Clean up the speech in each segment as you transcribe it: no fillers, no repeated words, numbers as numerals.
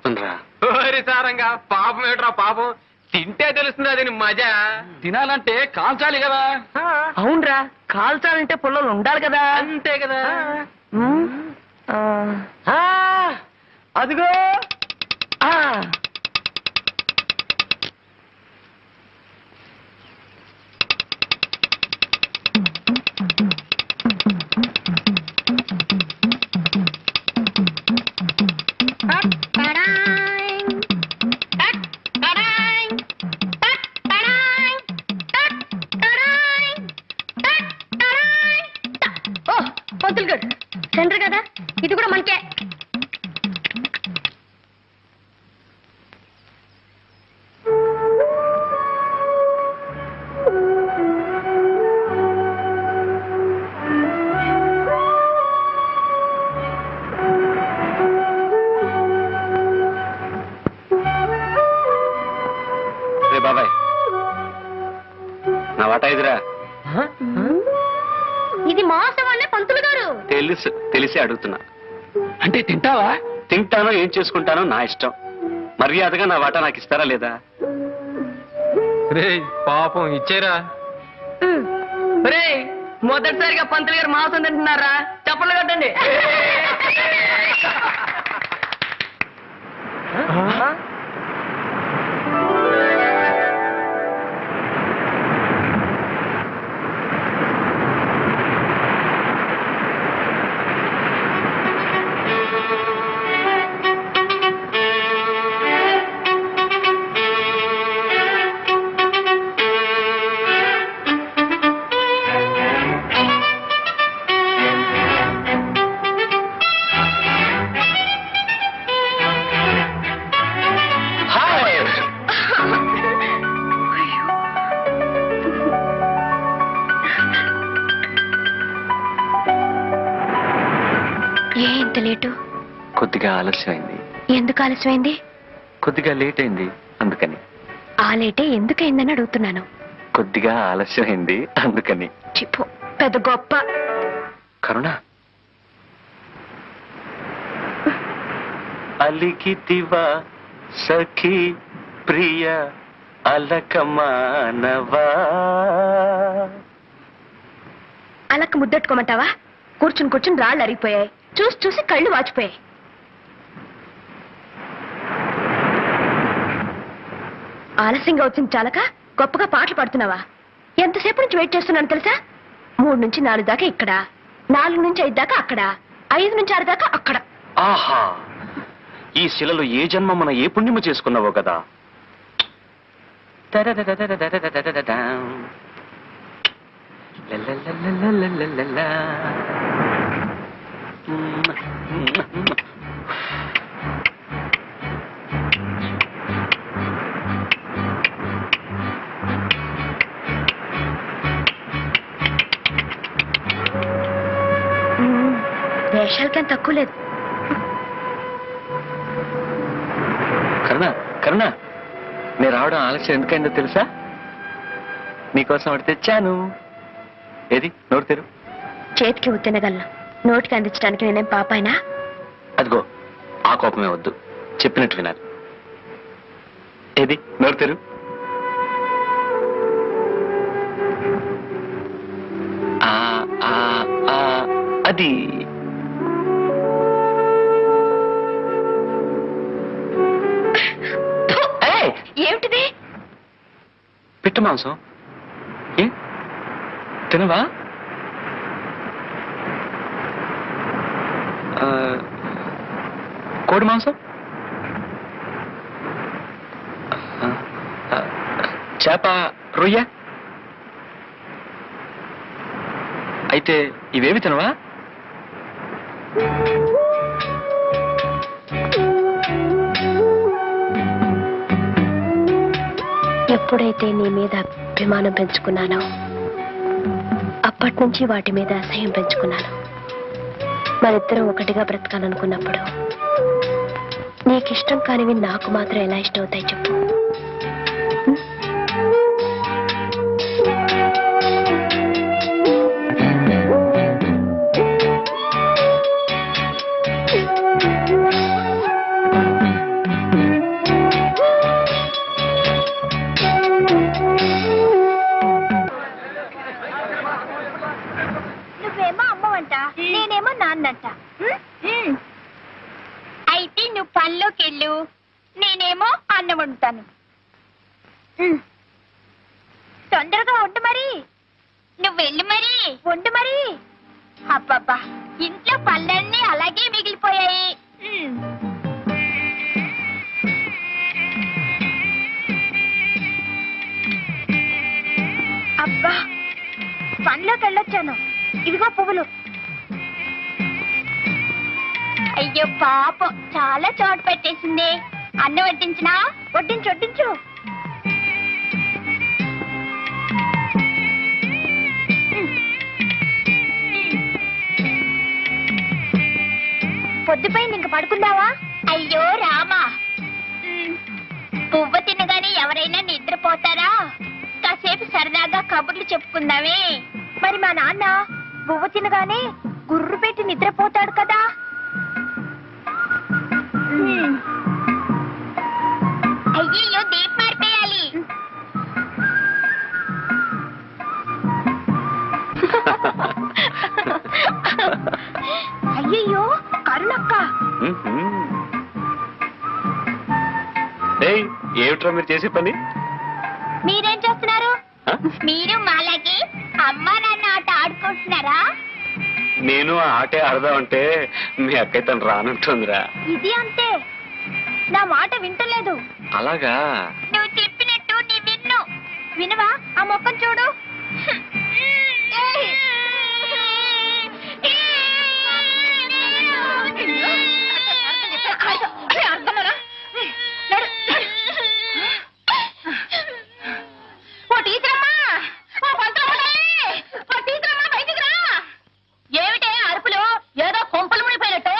చెప్పండి రా. సారంగా పాపం ఏట్రా పాపం, తింటే తెలుస్తుంది అది మజా. తినాలంటే కాల్చాలి కదా. అవునరా, కాల్చాలంటే పుల్లలు ఉండాలి కదా. అంతే కదా. అదిగో పంతులు గారు సెంటర్ కదా, ఇది కూడా మనకే. రే బాబాయ్, నా వాటా ఇదిరా. ఇది మోసం అనే పంతులు గారు. తెలిసి అడుగుతున్నా. అంటే తింటావా? తింటానో ఏం చేసుకుంటానో నా ఇష్టం. మర్యాదగా నా వాటా నాకు ఇస్తారా లేదా? రే పాపం ఇచ్చేరా. రే, మొదటిసారిగా పంతులు గారు మాంసం తింటున్నారా? చెప్పలు కట్టండి. ఎంత లేటు? కొద్దిగా ఆలస్యమైంది. ఎందుకు ఆలస్యమైంది? కొద్దిగా లేట్ అయింది అందుకని. ఆ లేటే ఎందుకైందని అడుగుతున్నాను. కొద్దిగా ఆలస్యమైంది అందుకని. చిప్పు పెద్ద గొప్ప. కరుణ, అలికితివా సఖీ ప్రియ అలకమానవా. అలక్క ముద్దెట్టుకోమంటావా? కూర్చుని కూర్చుని రాళ్ళు అరిగిపోయాయి, చూసి చూసి కళ్ళు వాచిపోయాయి. ఆలస్యంగా వచ్చింది చాలక గొప్పగా పాటలు పాడుతున్నావా? ఎంతసేపు నుంచి వెయిట్ చేస్తున్నాను తెలుసా? 3 నుంచి 4 దాకా ఇక్కడ, 4 నుంచి 5 దాకా అక్కడ, 5 నుంచి 6 దాకా అక్కడ. ఆహా, ఈ శిలలో ఏ జన్మ మన ఏ పుణ్యము చేసుకున్నావో కదా. వేషాలకేం తక్కువ లేదు. కరుణ, కరుణ, నేను రావడం ఆలస్యం ఎందుకైందో తెలుసా? నీకోసం ఒకటి తెచ్చాను. ఏది, నోరు తెరు. చేతికి ఉత్తినగలను, నోటికి అందించడానికి నేనేం పాపాయినా? అదిగో, ఆ కోపమే వద్దు, చెప్పినట్టు వినాలి. ఏది, నోరు తెరు. అది ఏమిటిది? పిట్ట మాంసం. ఏ తినవా? కోడి మాంసం, చేప, రొయ్య. అయితే ఇవేవి తినవా? ఎప్పుడైతే నీ మీద అభిమానం పెంచుకున్నానో అప్పటి నుంచి వాటి మీద అసహ్యం పెంచుకున్నాను. మరిద్దరం ఒకటిగా బ్రతకాలనుకున్నప్పుడు నీకిష్టం కానివి నాకు మాత్రం ఎలా ఇష్టం అవుతాయి చెప్పు? వస్తుందంట. అయితే నువ్వు పనిలోకి వెళ్ళు, నేనేమో అన్నం వండుతాను. తొందరగా వండు మరి. నువ్వు వెళ్ళు మరి, వండు మరి. అబ్బబ్బా, ఇంట్లో పళ్ళన్నీ అలాగే మిగిలిపోయాయి. అబ్బా, పనిలోకి వెళ్ళొచ్చాను. ఇదిగో పువ్వులు. అయ్యో పాపం, చాలా చోటు పెట్టేసింది. అన్నం వడ్డించినా? వడ్డించు వడ్డించు. పొద్దుపోయింది, ఇంక పడుకుందావా? అయ్యో రామా, పువ్వు తినగానే ఎవరైనా నిద్రపోతారా? కాసేపు సరదాగా కబుర్లు చెప్పుకుందామే. మరి మా నాన్న పువ్వు తినగానే గుర్రు పెట్టి నిద్రపోతాడు కదా. అయ్యో, దీపం మారిపోయాలి. అయ్యయ్యో, కరుణక్క. ఏమిట్రా మీరు చేసే పని? మీరేం చేస్తున్నారు? మీరు మాలాగే అమ్మా నాన్న ఆట ఆడుకుంటున్నారా? నేను ఆ ఆటే ఆడదామంటే మీ అక్కయ్య తను రానంటుందిరా. ఇది అంతే, నా మాట వింటలేదు. అలాగా? నువ్వు చెప్పినట్టు నీ విన్ను. వినవా? ఆ మొక్కను చూడు. ఏమిటే అరుపులు? ఏదో కొంపలు మునిపోయినట్టు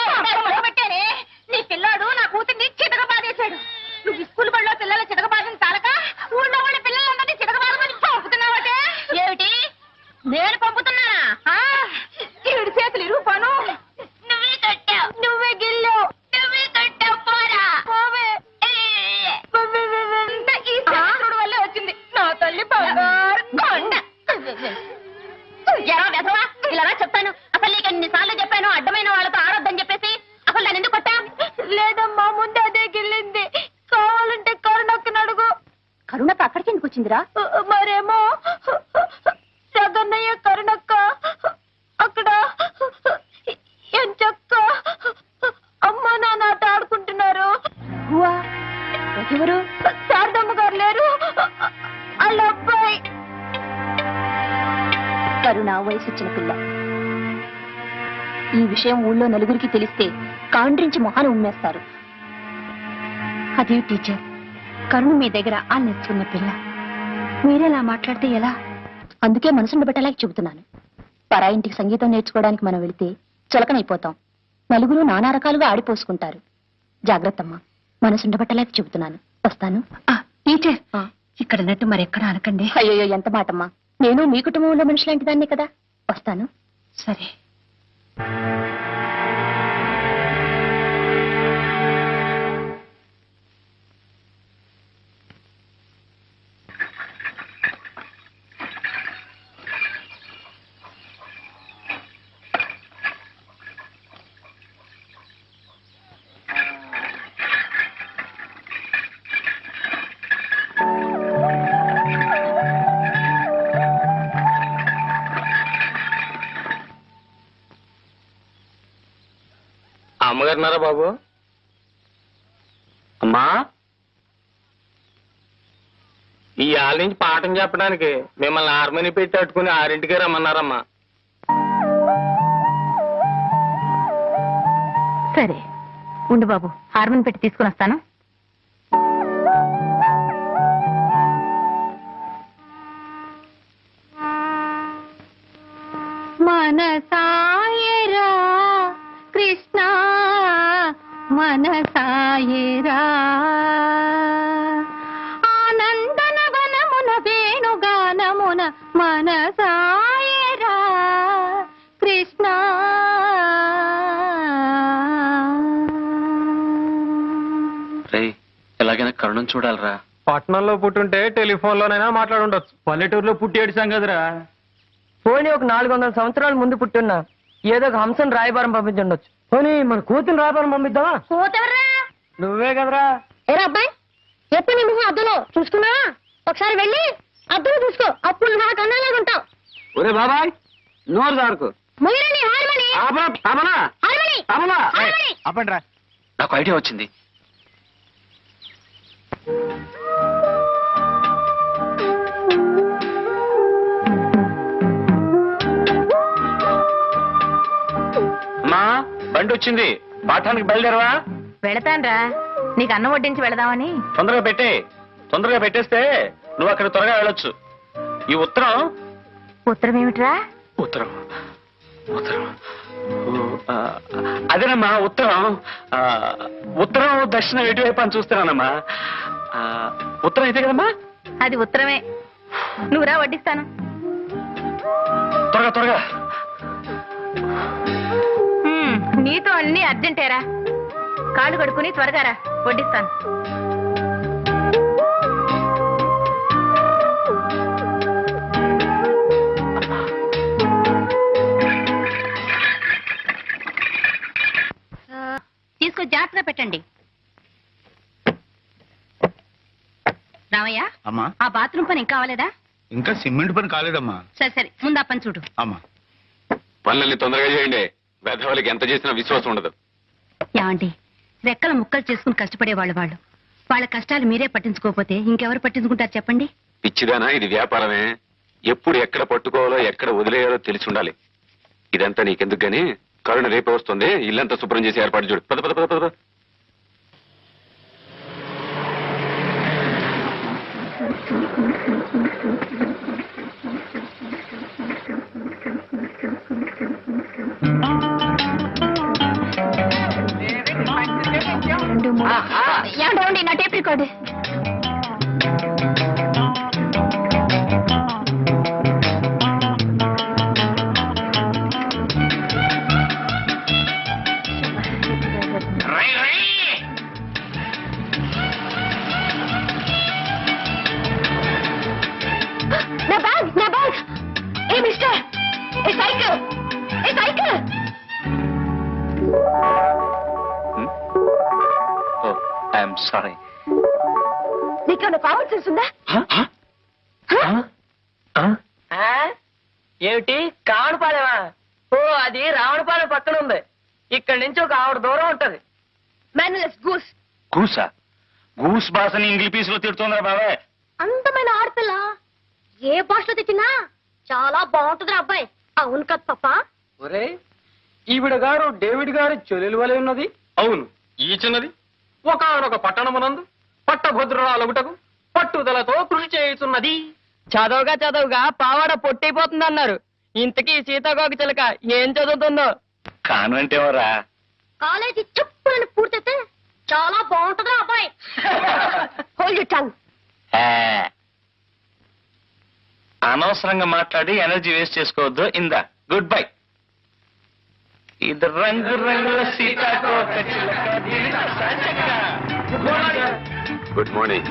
పెట్టానే. నీ పిల్లాడు నా కూతుర్ని చితక బాధేశాడు. నువ్వు స్కూల్ బడిలో పిల్లల చితక బాధని తాలక ఊళ్ళో వాళ్ళ పిల్లలందరినీ చితక బాధని పంపుతున్నావటే. ఏమిటి? నేను పంపుతున్నానా? ఏడు చేతులు ఇరుపాను. నువ్వే కట్టావు, నువ్వే గిల్లావు, నువ్వే కట్టావు. పోరా పోవే. ఈ శాస్త్రుడు వల్లే వచ్చింది నా తల్లి బంగారు కొండ. ఎలా వెధవా, ఇలా చెప్తాను. అసలు నీకు ఎన్నిసార్లు చెప్పాను అడ్డమైన వాళ్ళతో ఆడొద్దని చెప్పేసి. అసలు దాన్ని ఎందుకు కొట్టా? లేదమ్మా, ముందు అదే గిల్లింది. కావాలంటే కరుణక్కని అడుగు. కరుణక్క అక్కడికి ఎందుకు వచ్చిందిరా? మరేమో జగన్నయ్య కరుణక్క అక్కడ ఎంచక్క అమ్మ నాన్న ఆట ఆడుకుంటున్నారు. ఎవరు? శారదమ్మ గారు లేరు, వాళ్ళ అబ్బాయి. కరుణ వయసొచ్చిన పిల్ల. ఈ విషయం ఊళ్ళో నలుగురికి తెలిస్తే కాండ్రించి మొహాన్ని ఉమ్మేస్తారు. అదే టీచర్, కరుణ మీ దగ్గర ఆ నేర్చుకున్న పిల్ల. మీరేలా మాట్లాడితే ఎలా? అందుకే మనసును పెట్టలేక చెబుతున్నాను. పరాయింటికి సంగీతం నేర్చుకోవడానికి మనం వెళితే చులకనైపోతాం. నలుగురు నానా రకాలుగా ఆడిపోసుకుంటారు. జాగ్రత్తమ్మా, మనసుండబట్టలేక చెబుతున్నాను. వస్తాను. టీచర్, ఇక్కడ నట్టు మరెక్కడ అనకండి. అయ్యో, ఎంత మాటమ్మా. నేను మీ కుటుంబంలో మనిషి లాంటి దాన్నే కదా. వస్తాను. సరే. అమ్మగారున్నారా బాబు? అమ్మా, ఈ ఆళ్ళ నుంచి పాఠం చెప్పడానికి మిమ్మల్ని ఆర్మని పెట్టి అట్టుకుని 6ంటికే రమ్మన్నారమ్మా. సరే ఉండు బాబు, హార్మోన్ పెట్టి తీసుకుని వస్తాను. మనసాయరా కృష్ణ మనసాయరా, ఆనందన వనమున వేణుగానమున మనసాయరా కృష్ణ. ఎలాగైనా కరుణం చూడాలరా. పట్నంలో పుట్టుంటే టెలిఫోన్ లోనైనా మాట్లాడుండొచ్చు. పల్లెటూరులో పుట్టి ఏడిసాం కదరా. పోనీ ఒక 400 సంవత్సరాల ముందు పుట్టున్నా ఏదో ఒక హంసను రాయబారం పంపించండొచ్చు. పోనీ మన కూతురు రాయబారం పంపిద్దామా? కూతెవర్రా? నువ్వే కదరా. ఏరా అబ్బాయి, ఎప్పుడు నీ మొహం అద్దంలో చూసుకున్నావా? ఒకసారి వెళ్ళి అద్దంలో చూసుకో, అప్పుడు నాకు అన్నలాగా ఉంటావు. ఒరే బాబాయ్, నోరు దారుకు. మొయ్యరండి హార్మని. హార్మని. ఆపండ్రా, నాకు ఐడియా వచ్చింది. అమ్మా, బండి వచ్చింది, పాఠానికి బయలుదేరవా? వెళతాన్రా, నీకు అన్నం వడ్డించి వెళదామని. తొందరగా పెట్టేస్తే నువ్వు అక్కడ త్వరగా వెళ్ళొచ్చు. ఈ ఉత్తరం. ఉత్తరం ఏమిట్రా? ఉత్తరం అదేనమ్మా ఉత్తరం. ఉత్తరం దక్షిణం ఎటువైపు అని చూస్తున్నానమ్మా. ఉత్తరం అయితే కదమ్మా? అది ఉత్తరమే. నువ్వురా, వడ్డిస్తాను. త్వరగా నీతో అన్ని అర్జెంటేరా. కాళ్ళు కడుక్కుని త్వరగా రా, వడ్డిస్తాను. తీసుకో, జాగ్రత్తగా పెట్టండి. రామయ్య, అమ్మా, ఆ బాత్రూమ్ పని ఇంకా అవ్వలేదా? ఇంకా సిమెంట్ పని కాలేదమ్మా. సరే ముందు ఆ పని చూడు. అమ్మా, పనులన్నీ తొందరగా చేయండి. వెధవలకి ఎంత చేసినా విశ్వాసం ఉండదు. ఏమండి, రెక్కల ముక్కలు చేసుకుని కష్టపడేవాళ్ళు వాళ్ళు. వాళ్ళ కష్టాలు మీరే పట్టించుకోకపోతే ఇంకెవరు పట్టించుకుంటారు చెప్పండి? పిచ్చిదానా, ఇది వ్యాపారమే. ఎప్పుడు ఎక్కడ పట్టుకోవాలో ఎక్కడ వదిలేయాలో తెలిసి ఉండాలి. ఇదంతా నీకెందుకు గాని, కరుణ రేపే వస్తుంది. ఇల్లంతా శుభ్రం చేసి ఏర్పాటు చూడు. పద పద పద పద. ఏమండి, నా టేప్ రికార్డు. నా bag. A mister, A cycle. I'm sorry. నీకేమైనా కామన్ సెన్స్ ఉందా? ఏమిటి, కావడపాలెమా? ఓ, అది రావణపాలెం పక్కన ఉంది. ఇక్కడి నుంచి ఒక ఆవిడ దూరం ఉంటది. మేనలెస్ గూస్. గూస్ భాషని ఇంగ్లీష్ పీసులో తిడుతుందా బాబాయ్? అందమైన ఆడపిల్ల ఏ భాషలో తెచ్చినా చాలా బాగుంటుందిరా అబ్బాయి. అవును కదా పాప? ఒరే, ఈవిడ గారు డేవిడ్ గారి చెల్లెలు వలె ఉన్నది. అవును, ఈ చిన్నది ఒకనొక పట్టణమునందు పట్టభద్రురాలగుటకు పట్టుదలతో కృషి చేయుతున్నది. చదవగా పావాడ పొట్టైపోతుంది అన్నారు. ఇంతకీ సీతాకోక చిలక ఏం చదువుతుందో? కాన్వెంట్ ఎవరా? కాలేజీ చెప్పులను పూర్తయితే చాలా బాగుంటుందిరా అబ్బాయి. Hold your tongue. అనవసరంగా మాట్లాడి ఎనర్జీ వేస్ట్ చేసుకోవద్దు. ఇందా, గుడ్ బై. ఇది రంగుల సీతాకోక చిలక. Good morning.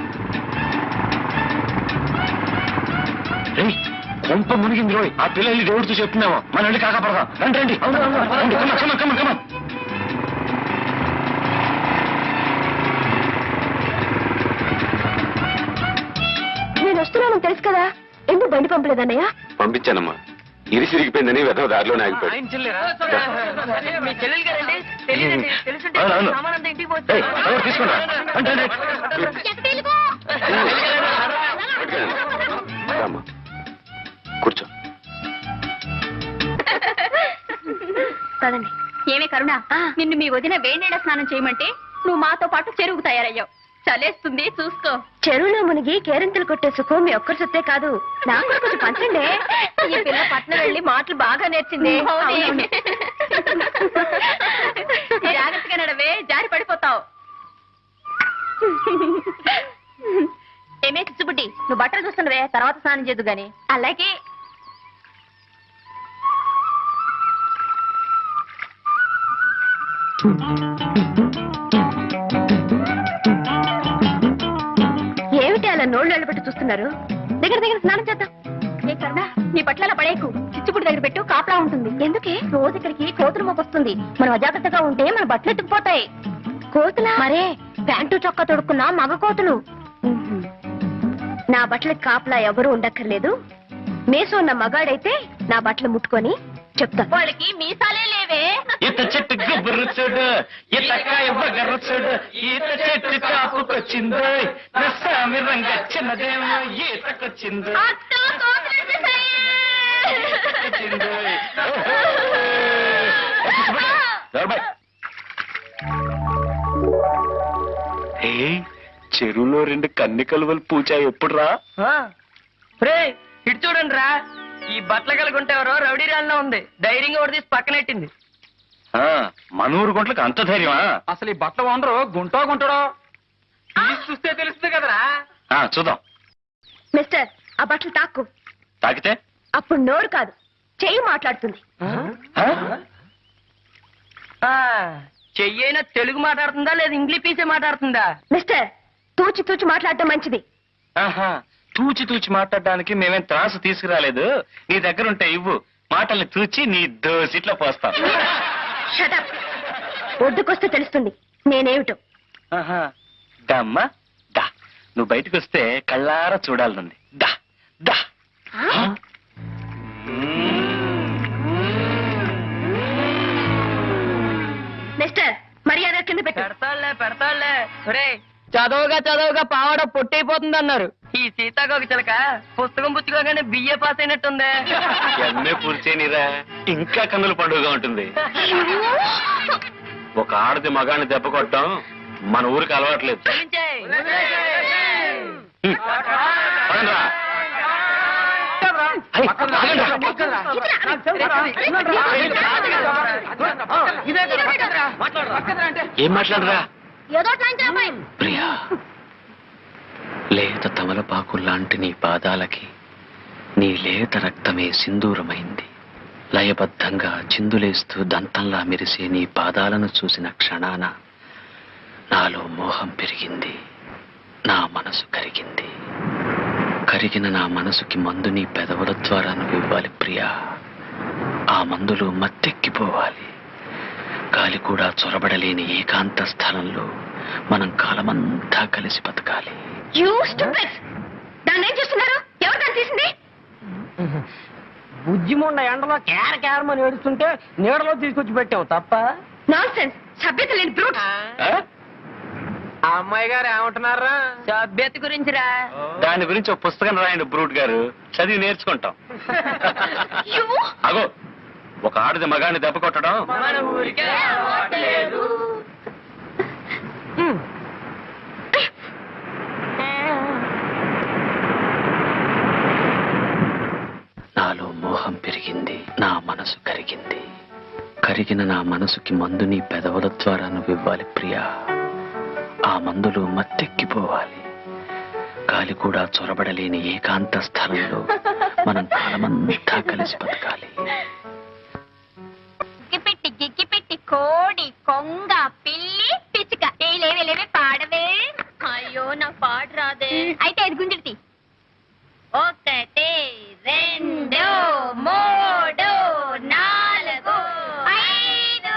కొంప మునిగింది రోయ్. ఆ పిల్లల్ని దేవుడితో చెప్తున్నావా? మన వెళ్ళి కాకపడదాం. రండి. కమన్. నేను వస్తున్నాను తెలుసు కదా, ఎందుకు బండి పంపలేదన్నయ్య? పంపించానమ్మా. ఇరిసిరిగిపోయిందని వెధవ దారిలోనే ఆగిపోయాడు. ఆయన చెల్లెరా? మీ చెల్లెలు గారండి? తెలియదండి. తెలుసుంటే అవును. సామానంతా ఇంటికి పోతే. ఏయ్, ఎవరు తీసుకున్నా? రండి. రామ్మా, కూర్చో. కదండి. ఏమే కరుణ, నిన్ను మీ వదిన వేణీళ్ళ స్నానం చేయమంటే నువ్వు మాతో పాటు చెరువుకు తయారయ్యావు. చలేస్తుంది, చూసుకో. చెరువులో మునిగి కేరింతలు కొట్టే సుఖం మీ ఒక్కరి సొత్తే కాదు, నాకు కూడా కొంచెం పంచండి. ఈ పిల్ల పట్నం వెళ్ళి మాటలు బాగా నేర్చింది. అవునే. జాగ్రత్తగా నడవే, జారి పడిపోతావు. ఏమే చిచ్చుబుడ్డి, నువ్వు బట్టలు చూస్తున్నవే, తర్వాత స్నానం చేద్దు గాని. అలాగే. ఏమిటి అలా నోళ్ళు పెట్టి చూస్తున్నారు? దగ్గర స్నానం చేద్దాం. ఒరే కరుణ, నీ బట్టల పడేకు, చిచ్చుపుడి దగ్గర పెట్టు, కాపలా ఉంటుంది. ఎందుకే? రోజు ఇక్కడికి కోతులు మోకొస్తుంది. మనం అజాగ్రత్తగా ఉంటే మన బట్టలు ఎత్తుకుపోతాయి. కోతులా? మరే, ప్యాంటు చొక్కా తొడుక్కున్న మగ కోతులు. నా బట్టలకు కాపలా ఎవరు ఉండక్కర్లేదు. మేసం ఉన్న మగాడైతే నా బట్టలు ముట్టుకొని చెప్తా. వాళ్ళకి మీసాలే లేవే. ఈత చెట్టు గుబ్బురు చూడు, ఈతకాయ బగరు చూడు, ఈత చెట్టు కాపుకొచ్చిందో, నస్సామి రంగ చిన్నదేమో ఈతకొచ్చిందో. అత్తో, కోతులు వచ్చేసాయి. చెరువులో 2 కన్ని కలువలు పూచా ఎప్పుడు రా? రే ఇటు చూడండి రా, ఈ బట్టల కలుగుంటేవరో రౌడీ రాళ్ళలో ఉంది. ధైర్యంగా ఒకటి తీసి పక్కనెట్టింది. మనూరు గుంట్లకు అంత ధైర్యమా? అసలు ఈ బట్టలు ఓనరు గుంటో గుంటడో చూస్తే తెలుస్తుంది కదరా. చూద్దాం. మిస్టర్, ఆ బట్టలు తాక్కు. తాకితే అప్పుడు నోరు కాదు, చెయ్యి మాట్లాడుతుంది. చెయ్యైనా తెలుగు మాట్లాడుతుందా లేదా ఇంగ్లీష్ పీసే మాట్లాడుతుందా? మిస్టర్, తూచి తూచి మాట్లాడటం మంచిది. తూచి మాట్లాడడానికి మేమేం త్రాసు తీసుకురాలేదు. నీ దగ్గర ఉంటే ఇవ్వు, మాటల్ని తూచి నీ దోసిట్లో పోస్తాం. షటప్. ఒడ్డుకొస్తే తెలుస్తుంది నేనేమిటో. దమ్మా దా, నువ్వు బయటకు వస్తే కళ్ళారా చూడాలనుంది. దా దా. మిస్టర్, మర్యాద కింద పెట్టు. పెడతాళ్లే. రే చదవగా పావాడ పొట్టయిపోతుంది అన్నారు. ఈ సీతాకోక చిలక పుస్తకం పుచ్చుకోగానే బిఏ పాస్ అయినట్టుంది. ఎన్నే పూర్చేనిరా, ఇంకా కన్నుల పండుగగా ఉంటుంది. ఒక ఆడది మగాన్ని దెబ్బ కొట్టడం మన ఊరికి అలవాట్లేదు. ఏం మాట్లాడరా? ప్రియా, లేత తమలపాకు లాంటి నీ పాదాలకి నీ లేత రక్తమే సింధూరమైంది. లయబద్ధంగా చిందులేస్తూ దంతంలా మెరిసే నీ పాదాలను చూసిన క్షణాన నాలో మోహం పెరిగింది, నా మనసు కరిగింది. కరిగిన నా మనసుకి మందు నీ పెదవుల ద్వారా నువ్వు ఇవ్వాలి ప్రియా. ఆ మందులో మత్తెక్కిపోవాలి. గాలి కూడా చొరబడలేని ఏకాంత స్థలంలో మనం కాలమంతా కలిసి బతకాలి. దాన్ని ఏం చేస్తున్నారు? ఎవరు దాన్ని తీసింది? బుజ్జిముండ ఎండలో కేరమని ఏడుస్తుంటే నీడలో తీసుకొచ్చి పెట్టావు తప్ప. నాన్సెన్స్, సభ్యత లేని బ్రూట్. ఆ అమ్మాయి గారు ఏమంటున్నారా? సభ్యత గురించిరా. దాని గురించి ఒక పుస్తకం రాయండి బ్రూట్ గారు, చదివి నేర్చుకుంటాం. అగో, ఒక ఆడది మగాన్ని దెబ్బ కొట్టడం మన ఊరికే అలవాట్లేదు. నాలో మోహం పెరిగింది, నా మనసు కరిగింది. కరిగిన నా మనసుకి మందు నీ పెదవుల ద్వారా నువ్వు ఇవ్వాలి ప్రియా. ఆ మందులో మత్తెక్కిపోవాలి. గాలి కూడా చొరబడలేని ఏకాంత స్థలంలో మనం కాలమంతా కలిసి బతకాలి. గిగ్గిపెట్టి కోడి కొంగ పిల్లి పిచ్చుక లేవే పాడవే. అయ్యో నాకు పాట రాదే. అయితే 5 గుంజులు. 1 2 3 4 5.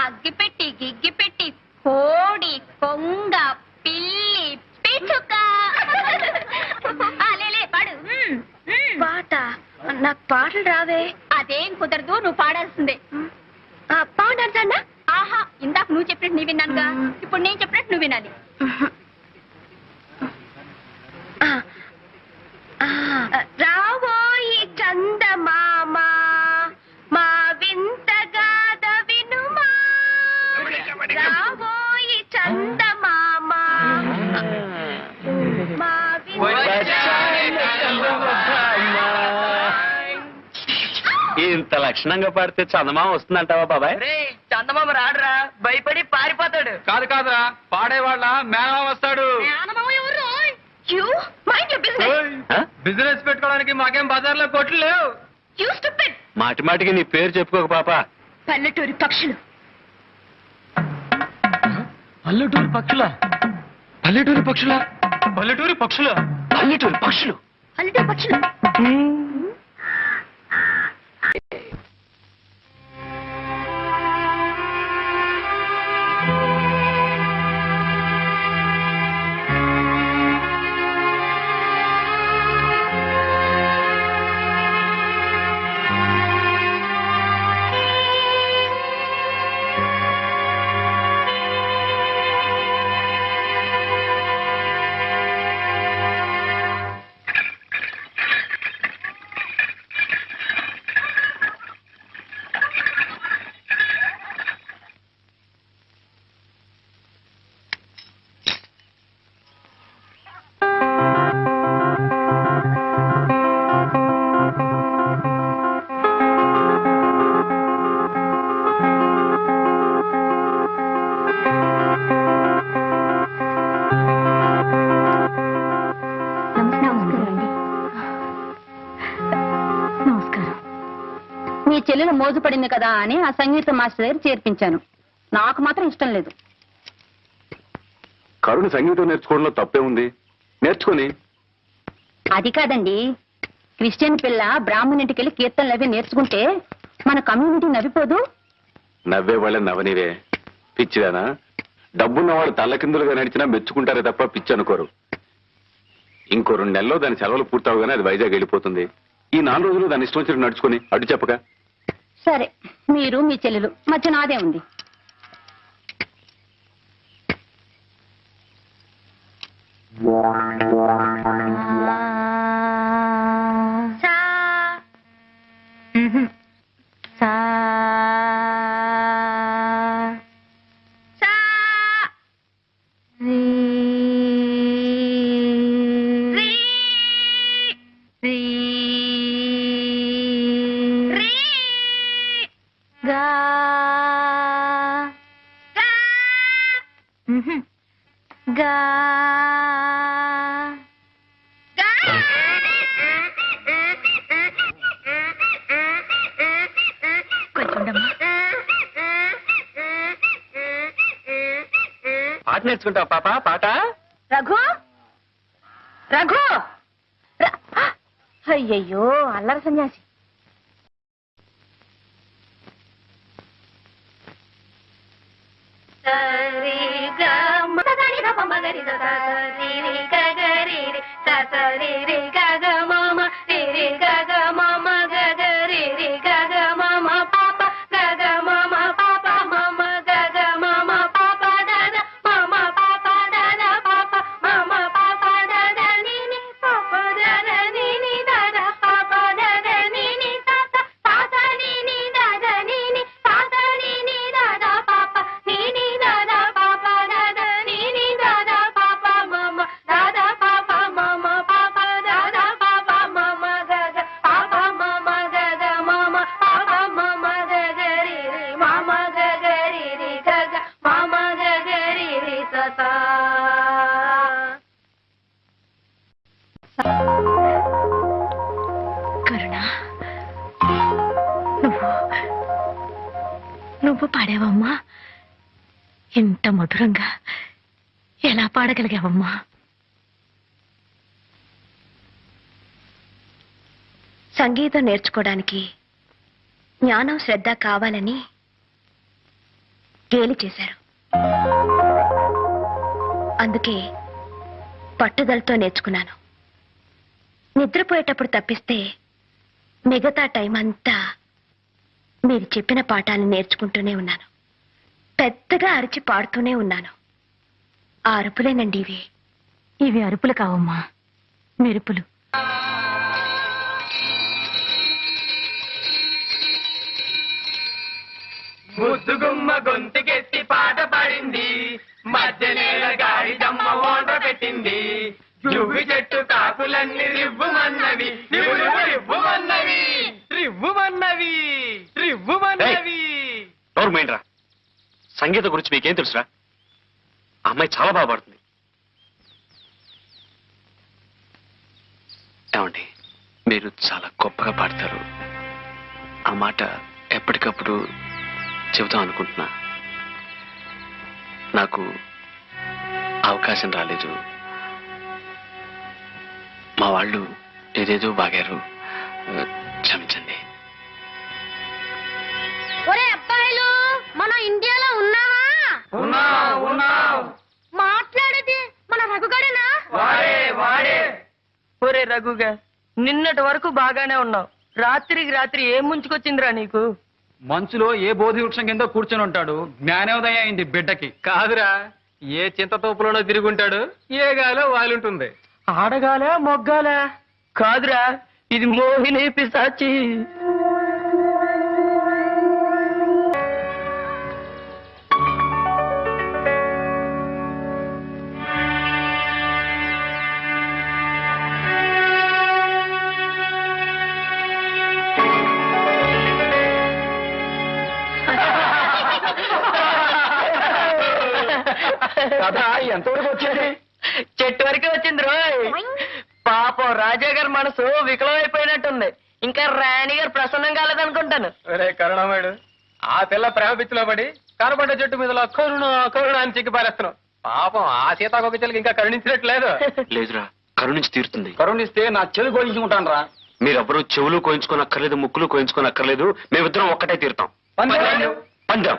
అగ్గిపెట్టి గిగ్గిపెట్టి కోడి కొంగ పిల్లి పిచ్చుక. పాడు. పాట? నాకు పాటలు రావే. అదేం కుదరదు, నువ్వు పాడాల్సిందే. పాడాల్సన్నా? ఆహా, ఇందాక నువ్వు చెప్పినట్టు నీ విన్నానుగా, ఇప్పుడు నేను చెప్పినట్టు నువ్వు వినాలి. రావోయి చందమామ మా వింత గాథ వినుమా. రావోయి చందమామ మా ఇంత లక్షణంగా పాడితే చందమామ వస్తుందంటావా బాబాయ్? రే చందమామ రాడురా, భయపడి పారిపోతాడు. కాదురా, పాడేవాళ్ళ మేనమామ వస్తాడు. బిజినెస్ పెట్టుకోవడానికి మాకేం బజార్లో కొట్లు లేవు. మాటి మాటికి నీ పేరు చెప్పుకోక పాప. పల్లెటూరి పక్షులు పల్లెటూరు పక్షుల పల్లెటూరి పక్షుల పల్లెటూరు పక్షుల పల్లెటూరి పక్షులు పల్లెటూరు పక్షులు. మీ చెల్లెలు మోజు పడింది కదా అని ఆ సంగీత మాస్టర్ దగ్గర చేర్పించాను. నాకు మాత్రం ఇష్టం లేదు. కరుణ సంగీతం నేర్చుకోవడంలో తప్పే ఉంది, నేర్చుకొని. అది కాదండి, క్రిస్టియన్ పిల్ల బ్రాహ్మణింటికి వెళ్ళి కీర్తనలు అవి నేర్చుకుంటే మన కమ్యూనిటీ నవ్విపోదు. నవ్వే వాళ్ళని నవ్వనివే, పిచ్చిదానా. డబ్బున్న వాళ్ళు తల్లకిందులుగా నడిచినా మెచ్చుకుంటారే తప్ప పిచ్చి అనుకోరు. ఇంకో 2 నెలల్లో దాని సెలవులు పూర్తవగానే అది వైజాగ్ వెళ్ళిపోతుంది. ఈ 4 రోజులు దాని ఇష్టం వచ్చినట్టు నడుచుకొని అడ్డు చెప్పక. సరే, మీరు మీ చెల్లెలు మధ్య నాదే ఉంది. పాట నేర్చుకుంటావు పాప? పాట రఘు, రఘు, అయ్యయ్యో అల్లరి సన్యాసి. నువ్వు పాడావమ్మా, ఇంత మధురంగా ఎలా పాడగలిగావమ్మా? సంగీతం నేర్చుకోవడానికి జ్ఞానం, శ్రద్ధ కావాలని గేలి చేశారు. అందుకే పట్టుదలతో నేర్చుకున్నాను. నిద్రపోయేటప్పుడు తప్పిస్తే మిగతా టైం అంతా మీరు చెప్పిన పాఠాలను నేర్చుకుంటూనే ఉన్నాను. పెద్దగా అరిచి పాడుతూనే ఉన్నాను. ఆ అరుపులేనండి ఇవి. ఇవి అరుపులు కావమ్మా, మెరుపులు. ముద్దుగుమ్మ గొంతుకెత్తి పాట పాడింది, మధ్య నేల గాడి దమ్మ ఓట పెట్టింది. జువ్వి చెట్టు కాకులన్నీ రివ్వుమన్నవి, రివ్వుమన్నవి, రివ్వుమన్నవి, రివ్వుమన్నవి. నోర్మైండ్రా, సంగీతం గురించి మీకేం తెలుసురా? ఆ అమ్మాయి చాలా బాగా పాడుతుంది. ఏమండి, మీరు చాలా గొప్పగా పాడతారు. ఆ మాట ఎప్పటికప్పుడు చెబుతాం అనుకుంటున్నా. నాకు అవకాశం రాలేదు. మా వాళ్ళు ఏదేదో బాగారు. క్షమించండి. ఒరే అబ్బాయిలు, మనం ఇండియాలో ఉన్నావా? మాట్లాడేది మన రఘుగాడేనా? ఒరే రఘుగా, నిన్నటి వరకు బాగానే ఉన్నావు. రాత్రికి రాత్రి ఏం ముంచుకొచ్చిందిరా నీకు? మంచులో ఏ బోధి వృక్షం కింద కూర్చొని ఉంటాడు. జ్ఞానోదయం అయింది బిడ్డకి. కాదురా, ఏ చింతతోపులోనో తిరుగుంటాడు. ఏ గాలో వాలుంటుంది. ఆడగాలే మొగ్గాలే? కాదురా, ఇది మోహిని పిశాచి. కదా ఎంతవరకు వచ్చేది? చెట్టు వరకే వచ్చింది రోయ్. పాపం రాజా గారి మనసు వికలమైపోయినట్టుంది. ఇంకా రాణి గారు ప్రసన్నం కాలేదనుకుంటాను. ఒరే కరుణామయుడు, ఆ పిల్ల ప్రేమ పిచ్చిలో పడి కనబడ్డ చెట్టు మీద కరుణ అని చిక్కి పారేస్తున్నావు. పాపం ఆ సీతాకొక చెల్లికి ఇంకా కరుణించినట్లేదు. లేదురా, కరుణించి తీరుతుంది. కరుణిస్తే నా చెవి కోయించుకుంటాను రా. మీరెవ్వరూ చెవులు కోయించుకోనక్కర్లేదు, ముక్కులు కోయించుకోనక్కర్లేదు. మేమిద్దరం ఒక్కటే తీరుతాం. పందెం.